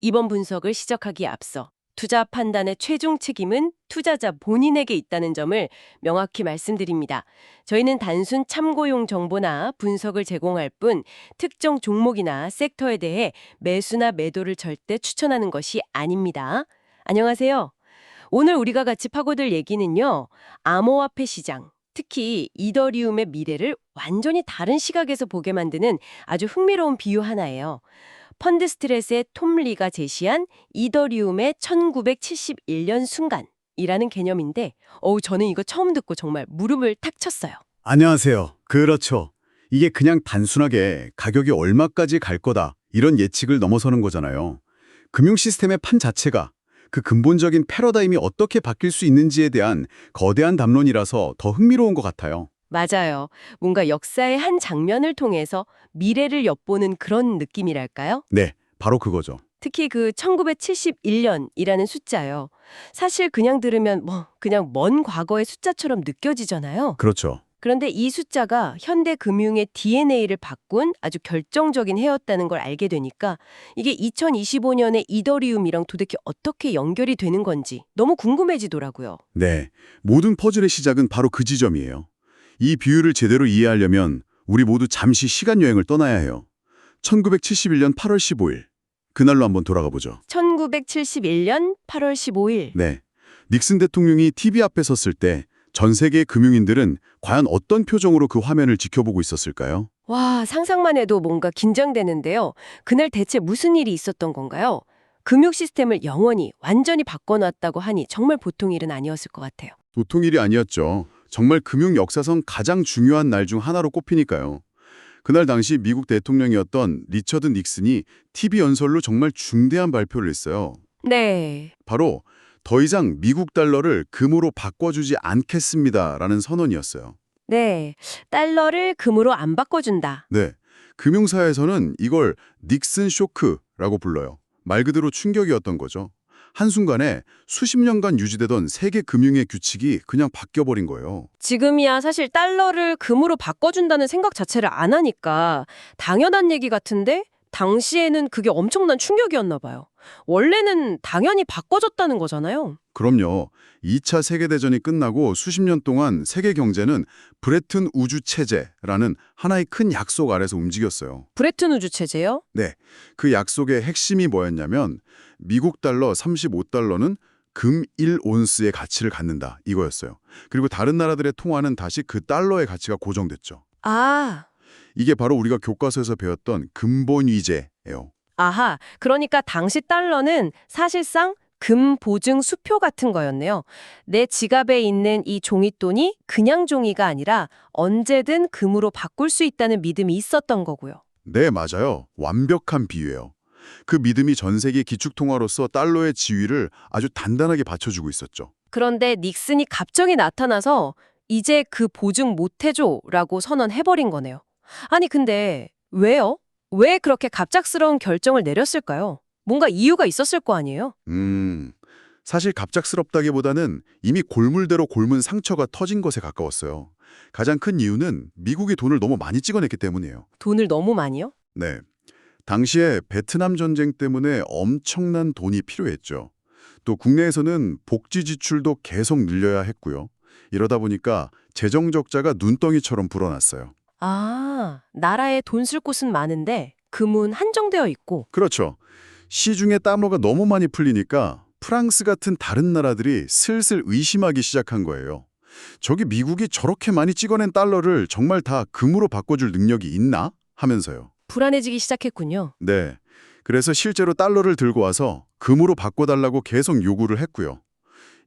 이번 분석을 시작하기에 앞서 투자 판단의 최종 책임은 투자자 본인에게 있다는 점을 명확히 말씀드립니다. 저희는 단순 참고용 정보나 분석을 제공할 뿐 특정 종목이나 섹터에 대해 매수나 매도를 절대 추천하는 것이 아닙니다. 안녕하세요. 오늘 우리가 같이 파고들 얘기는요. 암호화폐 시장, 특히 이더리움의 미래를 완전히 다른 시각에서 보게 만드는 아주 흥미로운 비유 하나예요. 펀드 스트레스의 톰 리가 제시한 이더리움의 1971년 순간이라는 개념인데, 저는 이거 처음 듣고 정말 무릎을 탁 쳤어요. 안녕하세요. 그렇죠. 이게 그냥 단순하게 가격이 얼마까지 갈 거다 이런 예측을 넘어서는 거잖아요. 금융 시스템의 판 자체가 그 근본적인 패러다임이 어떻게 바뀔 수 있는지에 대한 거대한 담론이라서 더 흥미로운 것 같아요. 맞아요. 뭔가 역사의 한 장면을 통해서 미래를 엿보는 그런 느낌이랄까요? 네, 바로 그거죠. 특히 그 1971년이라는 숫자요. 사실 그냥 들으면 그냥 먼 과거의 숫자처럼 느껴지잖아요. 그렇죠. 그런데 이 숫자가 현대 금융의 DNA를 바꾼 아주 결정적인 해였다는 걸 알게 되니까 이게 2025년의 이더리움이랑 도대체 어떻게 연결이 되는 건지 너무 궁금해지더라고요. 네, 모든 퍼즐의 시작은 바로 그 지점이에요. 이 비유를 제대로 이해하려면 우리 모두 잠시 시간 여행을 떠나야 해요. 1971년 8월 15일. 그날로 한번 돌아가 보죠. 1971년 8월 15일. 네. 닉슨 대통령이 TV 앞에 섰을 때 전 세계 금융인들은 과연 어떤 표정으로 그 화면을 지켜보고 있었을까요? 와, 상상만 해도 뭔가 긴장되는데요. 그날 대체 무슨 일이 있었던 건가요? 금융 시스템을 영원히 완전히 바꿔놨다고 하니 정말 보통 일은 아니었을 것 같아요. 보통 일이 아니었죠. 정말 금융 역사상 가장 중요한 날 중 하나로 꼽히니까요. 그날 당시 미국 대통령이었던 리처드 닉슨이 TV 연설로 정말 중대한 발표를 했어요. 네. 바로 더 이상 미국 달러를 금으로 바꿔주지 않겠습니다라는 선언이었어요. 네. 달러를 금으로 안 바꿔준다. 네, 금융사에서는 이걸 닉슨 쇼크라고 불러요. 말 그대로 충격이었던 거죠. 한순간에 수십 년간 유지되던 세계 금융의 규칙이 그냥 바뀌어버린 거예요. 지금이야 사실 달러를 금으로 바꿔준다는 생각 자체를 안 하니까 당연한 얘기 같은데 당시에는 그게 엄청난 충격이었나 봐요. 원래는 당연히 바꿔줬다는 거잖아요. 그럼요. 2차 세계대전이 끝나고 수십 년 동안 세계 경제는 브레튼 우주 체제라는 하나의 큰 약속 아래서 움직였어요. 브레튼 우주 체제요? 네, 그 약속의 핵심이 뭐였냐면 미국 달러 35달러는 금 1온스의 가치를 갖는다 이거였어요. 그리고 다른 나라들의 통화는 다시 그 달러의 가치가 고정됐죠. 아, 이게 바로 우리가 교과서에서 배웠던 근본위제예요. 아하. 그러니까 당시 달러는 사실상 금 보증 수표 같은 거였네요. 내 지갑에 있는 이 종이돈이 그냥 종이가 아니라 언제든 금으로 바꿀 수 있다는 믿음이 있었던 거고요. 네, 맞아요. 완벽한 비유예요. 그 믿음이 전 세계 기축통화로서 달러의 지위를 아주 단단하게 받쳐주고 있었죠. 그런데 닉슨이 갑자기 나타나서 이제 그 보증 못 해줘라고 선언해버린 거네요. 아니 근데 왜요? 왜 그렇게 갑작스러운 결정을 내렸을까요? 뭔가 이유가 있었을 거 아니에요? 사실 갑작스럽다기보다는 이미 골물대로 골문 상처가 터진 것에 가까웠어요. 가장 큰 이유는 미국이 돈을 너무 많이 찍어냈기 때문이에요. 돈을 너무 많이요? 네. 당시에 베트남 전쟁 때문에 엄청난 돈이 필요했죠. 또 국내에서는 복지 지출도 계속 늘려야 했고요. 이러다 보니까 재정 적자가 눈덩이처럼 불어났어요. 아, 나라에 돈 쓸 곳은 많은데 금은 한정되어 있고. 그렇죠. 시중에 달러가 너무 많이 풀리니까 프랑스 같은 다른 나라들이 슬슬 의심하기 시작한 거예요. 저기 미국이 저렇게 많이 찍어낸 달러를 정말 다 금으로 바꿔줄 능력이 있나? 하면서요. 불안해지기 시작했군요. 네. 그래서 실제로 달러를 들고 와서 금으로 바꿔달라고 계속 요구를 했고요.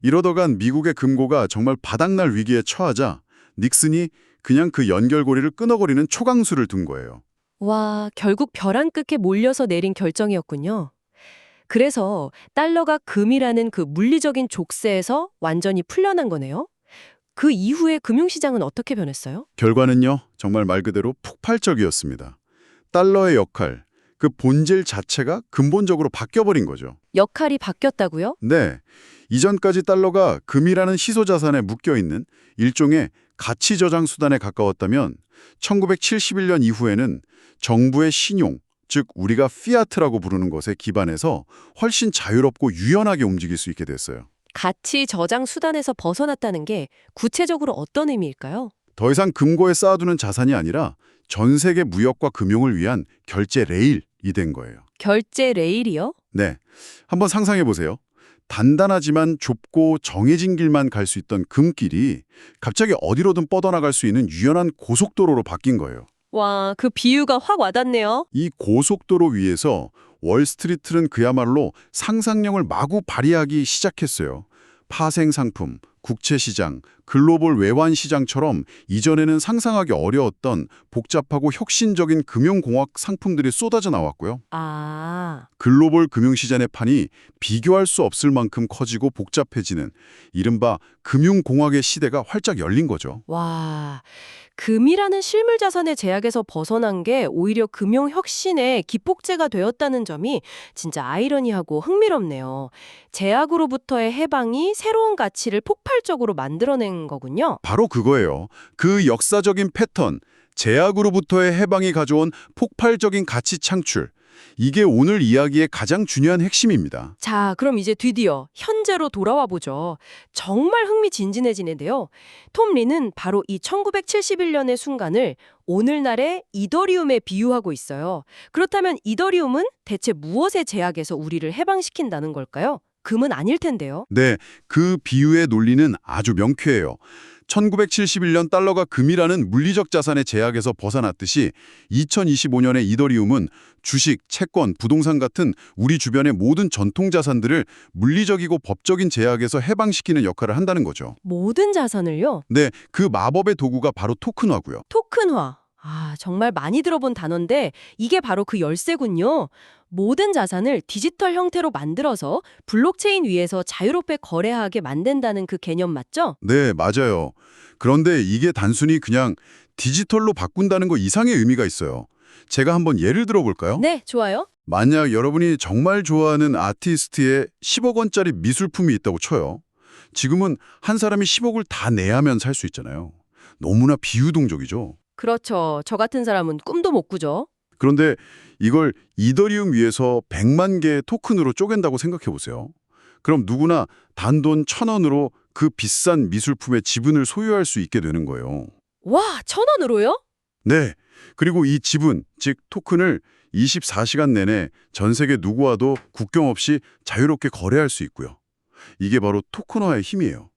이러다간 미국의 금고가 정말 바닥날 위기에 처하자 닉슨이 그냥 그 연결고리를 끊어버리는 초강수를 둔 거예요. 와, 결국 벼랑 끝에 몰려서 내린 결정이었군요. 그래서 달러가 금이라는 그 물리적인 족쇄에서 완전히 풀려난 거네요. 그 이후에 금융시장은 어떻게 변했어요? 결과는요, 정말 말 그대로 폭발적이었습니다. 달러의 역할, 그 본질 자체가 근본적으로 바뀌어버린 거죠. 역할이 바뀌었다고요? 네, 이전까지 달러가 금이라는 희소자산에 묶여있는 일종의 가치 저장 수단에 가까웠다면 1971년 이후에는 정부의 신용, 즉 우리가 피아트라고 부르는 것에 기반해서 훨씬 자유롭고 유연하게 움직일 수 있게 됐어요. 가치 저장 수단에서 벗어났다는 게 구체적으로 어떤 의미일까요? 더 이상 금고에 쌓아두는 자산이 아니라 전 세계 무역과 금융을 위한 결제 레일이 된 거예요. 결제 레일이요? 네, 한번 상상해 보세요. 단단하지만 좁고 정해진 길만 갈 수 있던 금길이 갑자기 어디로든 뻗어나갈 수 있는 유연한 고속도로로 바뀐 거예요. 와, 그 비유가 확 와닿네요. 이 고속도로 위에서 월스트리트는 그야말로 상상력을 마구 발휘하기 시작했어요. 파생상품, 국채시장, 글로벌 외환시장처럼 이전에는 상상하기 어려웠던 복잡하고 혁신적인 금융공학 상품들이 쏟아져 나왔고요. 아, 글로벌 금융시장의 판이 비교할 수 없을 만큼 커지고 복잡해지는 이른바 금융공학의 시대가 활짝 열린 거죠. 와, 금이라는 실물 자산의 제약에서 벗어난 게 오히려 금융 혁신의 기폭제가 되었다는 점이 진짜 아이러니하고 흥미롭네요. 제약으로부터의 해방이 새로운 가치를 폭발적으로 만들어낸 거군요. 바로 그거예요. 그 역사적인 패턴, 제약으로부터의 해방이 가져온 폭발적인 가치 창출. 이게 오늘 이야기의 가장 중요한 핵심입니다. 자, 그럼 이제 드디어 현재로 돌아와 보죠. 정말 흥미진진해지는데요. 톰 리는 바로 이 1971년의 순간을 오늘날의 이더리움에 비유하고 있어요. 그렇다면 이더리움은 대체 무엇의 제약에서 우리를 해방시킨다는 걸까요? 금은 아닐 텐데요. 네, 그 비유의 논리는 아주 명쾌해요. 1971년 달러가 금이라는 물리적 자산의 제약에서 벗어났듯이 2025년의 이더리움은 주식, 채권, 부동산 같은 우리 주변의 모든 전통 자산들을 물리적이고 법적인 제약에서 해방시키는 역할을 한다는 거죠. 모든 자산을요? 네, 그 마법의 도구가 바로 토큰화고요. 토큰화. 아, 정말 많이 들어본 단어인데 이게 바로 그 열쇠군요. 모든 자산을 디지털 형태로 만들어서 블록체인 위에서 자유롭게 거래하게 만든다는 그 개념 맞죠? 네, 맞아요. 그런데 이게 단순히 그냥 디지털로 바꾼다는 거 이상의 의미가 있어요. 제가 한번 예를 들어볼까요? 네, 좋아요. 만약 여러분이 정말 좋아하는 아티스트의 10억 원짜리 미술품이 있다고 쳐요. 지금은 한 사람이 10억을 다 내야만 살 수 있잖아요. 너무나 비유동적이죠. 그렇죠. 저 같은 사람은 꿈도 못 꾸죠. 그런데 이걸 이더리움 위에서 100만 개의 토큰으로 쪼갠다고 생각해 보세요. 그럼 누구나 단돈 1,000원으로 그 비싼 미술품의 지분을 소유할 수 있게 되는 거예요. 와, 1,000원으로요? 네. 그리고 이 지분, 즉 토큰을 24시간 내내 전 세계 누구와도 국경 없이 자유롭게 거래할 수 있고요. 이게 바로 토큰화의 힘이에요.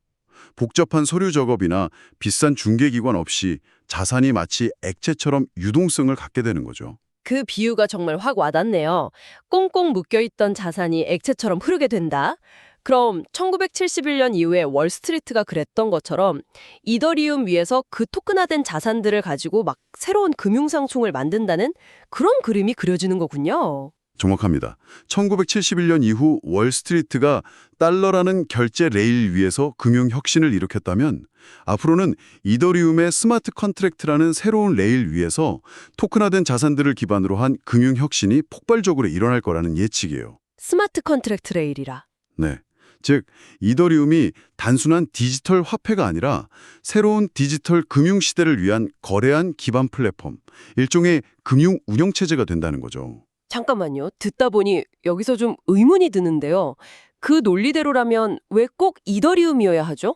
복잡한 서류 작업이나 비싼 중개기관 없이 자산이 마치 액체처럼 유동성을 갖게 되는 거죠. 그 비유가 정말 확 와닿네요. 꽁꽁 묶여있던 자산이 액체처럼 흐르게 된다. 그럼 1971년 이후에 월스트리트가 그랬던 것처럼 이더리움 위에서 그 토큰화된 자산들을 가지고 막 새로운 금융상충을 만든다는 그런 그림이 그려지는 거군요. 정확합니다. 1971년 이후 월스트리트가 달러라는 결제 레일 위에서 금융 혁신을 일으켰다면 앞으로는 이더리움의 스마트 컨트랙트라는 새로운 레일 위에서 토큰화된 자산들을 기반으로 한 금융 혁신이 폭발적으로 일어날 거라는 예측이에요. 스마트 컨트랙트 레일이라. 네. 즉, 이더리움이 단순한 디지털 화폐가 아니라 새로운 디지털 금융 시대를 위한 거래한 기반 플랫폼, 일종의 금융 운영체제가 된다는 거죠. 잠깐만요. 듣다 보니 여기서 좀 의문이 드는데요. 그 논리대로라면 왜 꼭 이더리움이어야 하죠?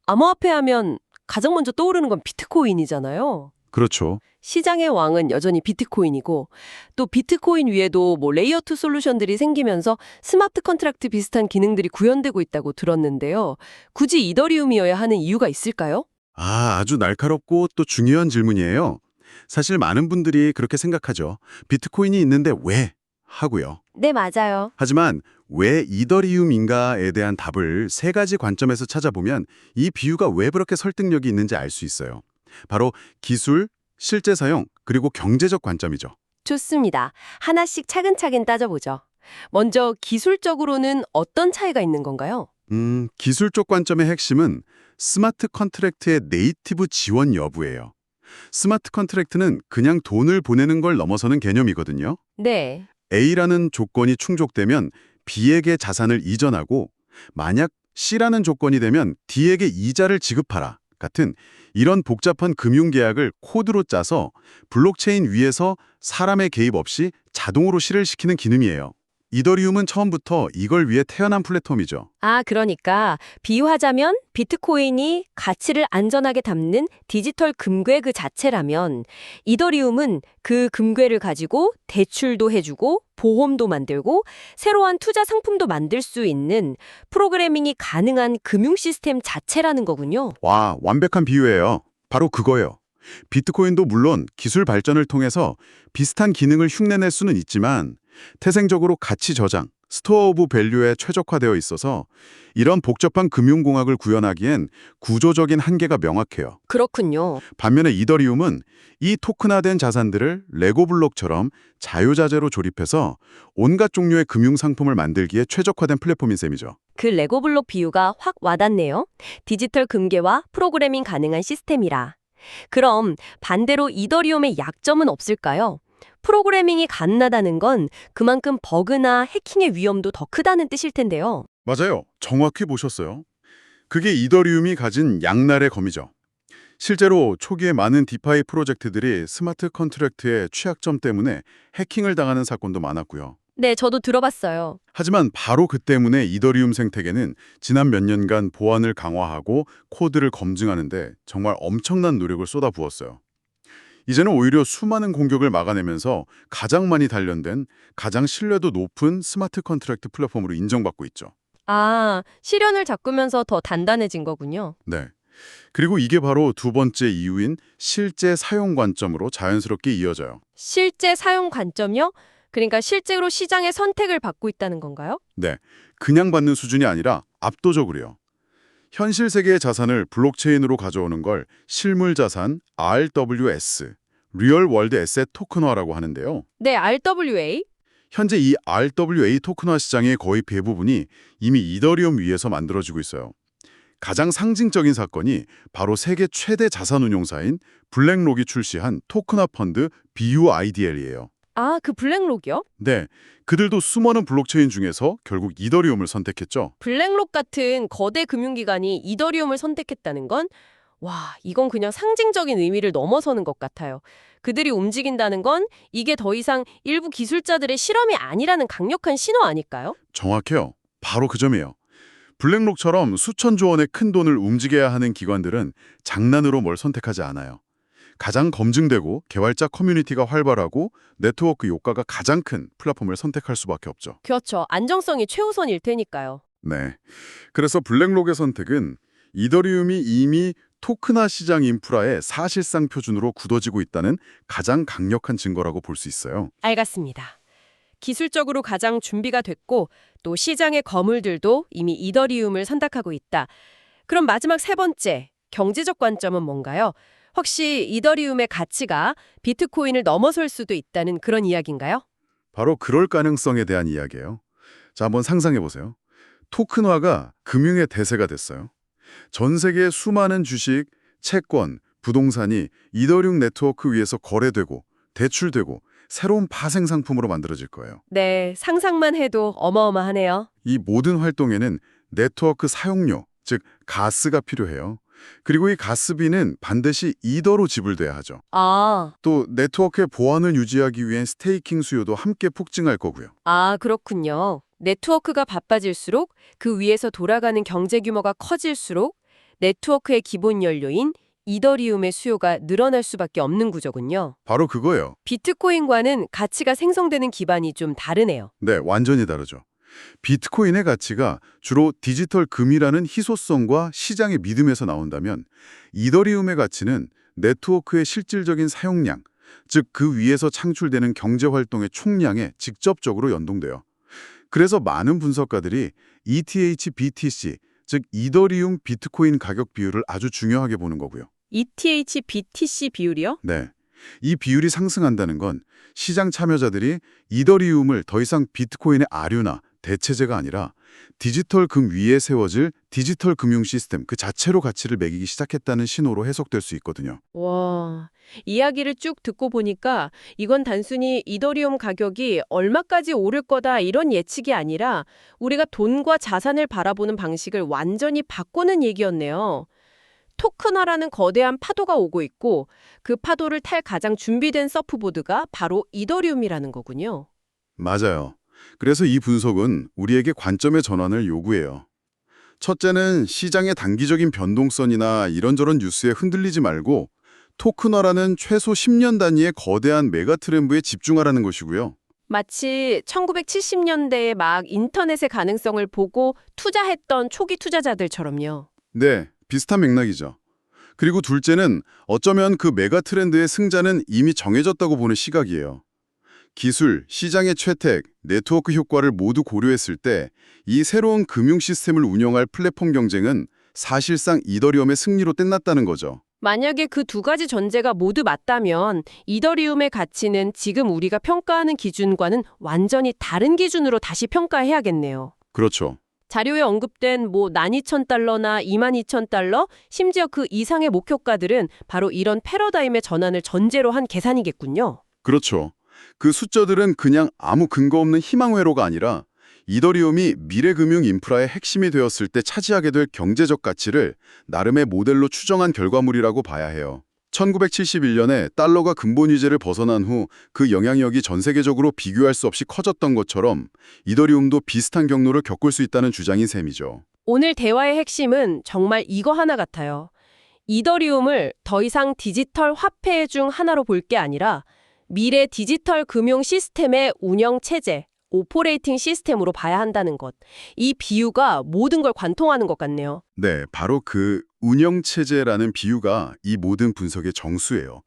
암호화폐 하면 가장 먼저 떠오르는 건 비트코인이잖아요. 그렇죠. 시장의 왕은 여전히 비트코인이고 또 비트코인 위에도 뭐 레이어2 솔루션들이 생기면서 스마트 컨트랙트 비슷한 기능들이 구현되고 있다고 들었는데요. 굳이 이더리움이어야 하는 이유가 있을까요? 아주 날카롭고 또 중요한 질문이에요. 사실 많은 분들이 그렇게 생각하죠. 비트코인이 있는데 왜? 하고요. 네, 맞아요. 하지만 왜 이더리움인가에 대한 답을 세 가지 관점에서 찾아보면 이 비유가 왜 그렇게 설득력이 있는지 알 수 있어요. 바로 기술, 실제 사용, 그리고 경제적 관점이죠. 좋습니다. 하나씩 차근차근 따져보죠. 먼저 기술적으로는 어떤 차이가 있는 건가요? 기술적 관점의 핵심은 스마트 컨트랙트의 네이티브 지원 여부예요. 스마트 컨트랙트는 그냥 돈을 보내는 걸 넘어서는 개념이거든요. 네. A라는 조건이 충족되면 B에게 자산을 이전하고 만약 C라는 조건이 되면 D에게 이자를 지급하라. 같은 이런 복잡한 금융계약을 코드로 짜서 블록체인 위에서 사람의 개입 없이 자동으로 실행시키는 기능이에요. 이더리움은 처음부터 이걸 위해 태어난 플랫폼이죠. 아, 그러니까 비유하자면 비트코인이 가치를 안전하게 담는 디지털 금괴 그 자체라면 이더리움은 그 금괴를 가지고 대출도 해주고 보험도 만들고 새로운 투자 상품도 만들 수 있는 프로그래밍이 가능한 금융 시스템 자체라는 거군요. 와, 완벽한 비유예요. 바로 그거예요. 비트코인도 물론 기술 발전을 통해서 비슷한 기능을 흉내낼 수는 있지만 태생적으로 가치 저장, 스토어 오브 밸류에 최적화되어 있어서 이런 복잡한 금융공학을 구현하기엔 구조적인 한계가 명확해요. 그렇군요. 반면에 이더리움은 이 토큰화된 자산들을 레고 블록처럼 자유자재로 조립해서 온갖 종류의 금융 상품을 만들기에 최적화된 플랫폼인 셈이죠. 그 레고 블록 비유가 확 와닿네요. 디지털 금괴와 프로그래밍 가능한 시스템이라. 그럼 반대로 이더리움의 약점은 없을까요? 프로그래밍이 가능하다는 건 그만큼 버그나 해킹의 위험도 더 크다는 뜻일 텐데요. 맞아요. 정확히 보셨어요. 그게 이더리움이 가진 양날의 검이죠. 실제로 초기에 많은 디파이 프로젝트들이 스마트 컨트랙트의 취약점 때문에 해킹을 당하는 사건도 많았고요. 네, 저도 들어봤어요. 하지만 바로 그 때문에 이더리움 생태계는 지난 몇 년간 보안을 강화하고 코드를 검증하는데 정말 엄청난 노력을 쏟아부었어요. 이제는 오히려 수많은 공격을 막아내면서 가장 많이 단련된, 가장 신뢰도 높은 스마트 컨트랙트 플랫폼으로 인정받고 있죠. 아, 실현을 잡으면서 더 단단해진 거군요. 네. 그리고 이게 바로 두 번째 이유인 실제 사용 관점으로 자연스럽게 이어져요. 실제 사용 관점이요? 그러니까 실제로 시장의 선택을 받고 있다는 건가요? 네. 그냥 받는 수준이 아니라 압도적으로요. 현실 세계의 자산을 블록체인으로 가져오는 걸 실물 자산 RWS, 리얼 월드 에셋 토큰화라고 하는데요. 네, RWA. 현재 이 RWA 토큰화 시장의 거의 대부분이 이미 이더리움 위에서 만들어지고 있어요. 가장 상징적인 사건이 바로 세계 최대 자산 운용사인 블랙록이 출시한 토큰화 펀드 BUIDL이에요. 아, 그 블랙록이요? 네, 그들도 수많은 블록체인 중에서 결국 이더리움을 선택했죠. 블랙록 같은 거대 금융기관이 이더리움을 선택했다는 건 와, 이건 그냥 상징적인 의미를 넘어서는 것 같아요. 그들이 움직인다는 건 이게 더 이상 일부 기술자들의 실험이 아니라는 강력한 신호 아닐까요? 정확해요. 바로 그 점이에요. 블랙록처럼 수천조 원의 큰 돈을 움직여야 하는 기관들은 장난으로 뭘 선택하지 않아요. 가장 검증되고 개발자 커뮤니티가 활발하고 네트워크 효과가 가장 큰 플랫폼을 선택할 수밖에 없죠. 그렇죠. 안정성이 최우선일 테니까요. 네. 그래서 블랙록의 선택은 이더리움이 이미 토큰화 시장 인프라의 사실상 표준으로 굳어지고 있다는 가장 강력한 증거라고 볼 수 있어요. 알겠습니다. 기술적으로 가장 준비가 됐고 또 시장의 거물들도 이미 이더리움을 선택하고 있다. 그럼 마지막 세 번째, 경제적 관점은 뭔가요? 혹시 이더리움의 가치가 비트코인을 넘어설 수도 있다는 그런 이야기인가요? 바로 그럴 가능성에 대한 이야기예요. 자, 한번 상상해 보세요. 토큰화가 금융의 대세가 됐어요. 전 세계의 수많은 주식, 채권, 부동산이 이더리움 네트워크 위에서 거래되고 대출되고 새로운 파생 상품으로 만들어질 거예요. 네, 상상만 해도 어마어마하네요. 이 모든 활동에는 네트워크 사용료, 즉 가스가 필요해요. 그리고 이 가스비는 반드시 이더로 지불돼야 하죠. 아, 또 네트워크의 보안을 유지하기 위한 스테이킹 수요도 함께 폭증할 거고요. 그렇군요. 네트워크가 바빠질수록 그 위에서 돌아가는 경제 규모가 커질수록 네트워크의 기본 연료인 이더리움의 수요가 늘어날 수밖에 없는 구조군요. 바로 그거예요. 비트코인과는 가치가 생성되는 기반이 좀 다르네요. 네, 완전히 다르죠. 비트코인의 가치가 주로 디지털 금이라는 희소성과 시장의 믿음에서 나온다면 이더리움의 가치는 네트워크의 실질적인 사용량, 즉 그 위에서 창출되는 경제활동의 총량에 직접적으로 연동돼요. 그래서 많은 분석가들이 ETH BTC, 즉 이더리움 비트코인 가격 비율을 아주 중요하게 보는 거고요. ETH BTC 비율이요? 네, 이 비율이 상승한다는 건 시장 참여자들이 이더리움을 더 이상 비트코인의 아류나 대체제가 아니라 디지털 금 위에 세워질 디지털 금융 시스템 그 자체로 가치를 매기기 시작했다는 신호로 해석될 수 있거든요. 와, 이야기를 쭉 듣고 보니까 이건 단순히 이더리움 가격이 얼마까지 오를 거다 이런 예측이 아니라 우리가 돈과 자산을 바라보는 방식을 완전히 바꾸는 얘기였네요. 토큰화라는 거대한 파도가 오고 있고 그 파도를 탈 가장 준비된 서프보드가 바로 이더리움이라는 거군요. 맞아요. 그래서 이 분석은 우리에게 관점의 전환을 요구해요. 첫째는 시장의 단기적인 변동성이나 이런저런 뉴스에 흔들리지 말고 토큰화라는 최소 10년 단위의 거대한 메가 트렌드에 집중하라는 것이고요. 마치 1970년대에 막 인터넷의 가능성을 보고 투자했던 초기 투자자들처럼요. 네, 비슷한 맥락이죠. 그리고 둘째는 어쩌면 그 메가 트렌드의 승자는 이미 정해졌다고 보는 시각이에요. 기술, 시장의 채택, 네트워크 효과를 모두 고려했을 때 이 새로운 금융 시스템을 운영할 플랫폼 경쟁은 사실상 이더리움의 승리로 끝났다는 거죠. 만약에 그 두 가지 전제가 모두 맞다면 이더리움의 가치는 지금 우리가 평가하는 기준과는 완전히 다른 기준으로 다시 평가해야겠네요. 그렇죠. 자료에 언급된 뭐 12,000달러나 22,000달러, 심지어 그 이상의 목표가들은 바로 이런 패러다임의 전환을 전제로 한 계산이겠군요. 그렇죠. 그 숫자들은 그냥 아무 근거 없는 희망회로가 아니라 이더리움이 미래 금융 인프라의 핵심이 되었을 때 차지하게 될 경제적 가치를 나름의 모델로 추정한 결과물이라고 봐야 해요. 1971년에 달러가 근본 위제를 벗어난 후 그 영향력이 전 세계적으로 비교할 수 없이 커졌던 것처럼 이더리움도 비슷한 경로를 겪을 수 있다는 주장인 셈이죠. 오늘 대화의 핵심은 정말 이거 하나 같아요. 이더리움을 더 이상 디지털 화폐 중 하나로 볼 게 아니라 미래 디지털 금융 시스템의 운영 체제, 오퍼레이팅 시스템으로 봐야 한다는 것. 이 비유가 모든 걸 관통하는 것 같네요. 네, 바로 그 운영체제라는 비유가 이 모든 분석의 정수예요.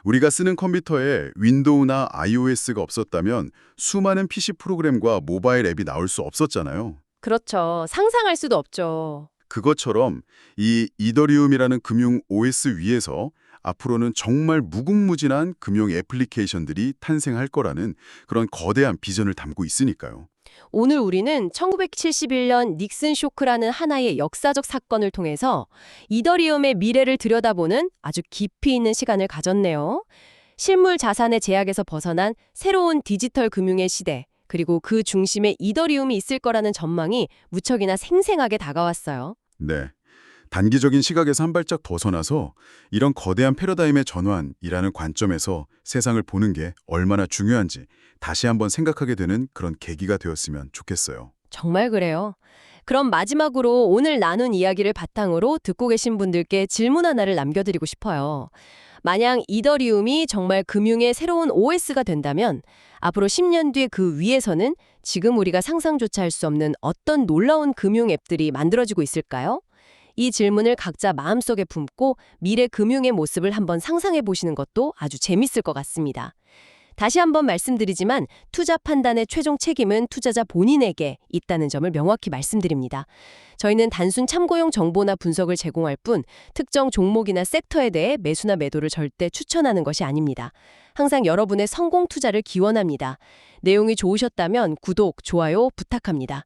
우리가 쓰는 컴퓨터에 윈도우나 iOS가 없었다면 수많은 PC 프로그램과 모바일 앱이 나올 수 없었잖아요. 그렇죠. 상상할 수도 없죠. 그것처럼 이 이더리움이라는 금융 OS 위에서 앞으로는 정말 무궁무진한 금융 애플리케이션들이 탄생할 거라는 그런 거대한 비전을 담고 있으니까요. 오늘 우리는 1971년 닉슨 쇼크라는 하나의 역사적 사건을 통해서 이더리움의 미래를 들여다보는 아주 깊이 있는 시간을 가졌네요. 실물 자산의 제약에서 벗어난 새로운 디지털 금융의 시대, 그리고 그 중심에 이더리움이 있을 거라는 전망이 무척이나 생생하게 다가왔어요. 네. 단기적인 시각에서 한 발짝 벗어나서 이런 거대한 패러다임의 전환이라는 관점에서 세상을 보는 게 얼마나 중요한지 다시 한번 생각하게 되는 그런 계기가 되었으면 좋겠어요. 정말 그래요. 그럼 마지막으로 오늘 나눈 이야기를 바탕으로 듣고 계신 분들께 질문 하나를 남겨드리고 싶어요. 만약 이더리움이 정말 금융의 새로운 OS가 된다면 앞으로 10년 뒤에 그 위에서는 지금 우리가 상상조차 할 수 없는 어떤 놀라운 금융 앱들이 만들어지고 있을까요? 이 질문을 각자 마음속에 품고 미래 금융의 모습을 한번 상상해 보시는 것도 아주 재밌을 것 같습니다. 다시 한번 말씀드리지만 투자 판단의 최종 책임은 투자자 본인에게 있다는 점을 명확히 말씀드립니다. 저희는 단순 참고용 정보나 분석을 제공할 뿐 특정 종목이나 섹터에 대해 매수나 매도를 절대 추천하는 것이 아닙니다. 항상 여러분의 성공 투자를 기원합니다. 내용이 좋으셨다면 구독, 좋아요 부탁합니다.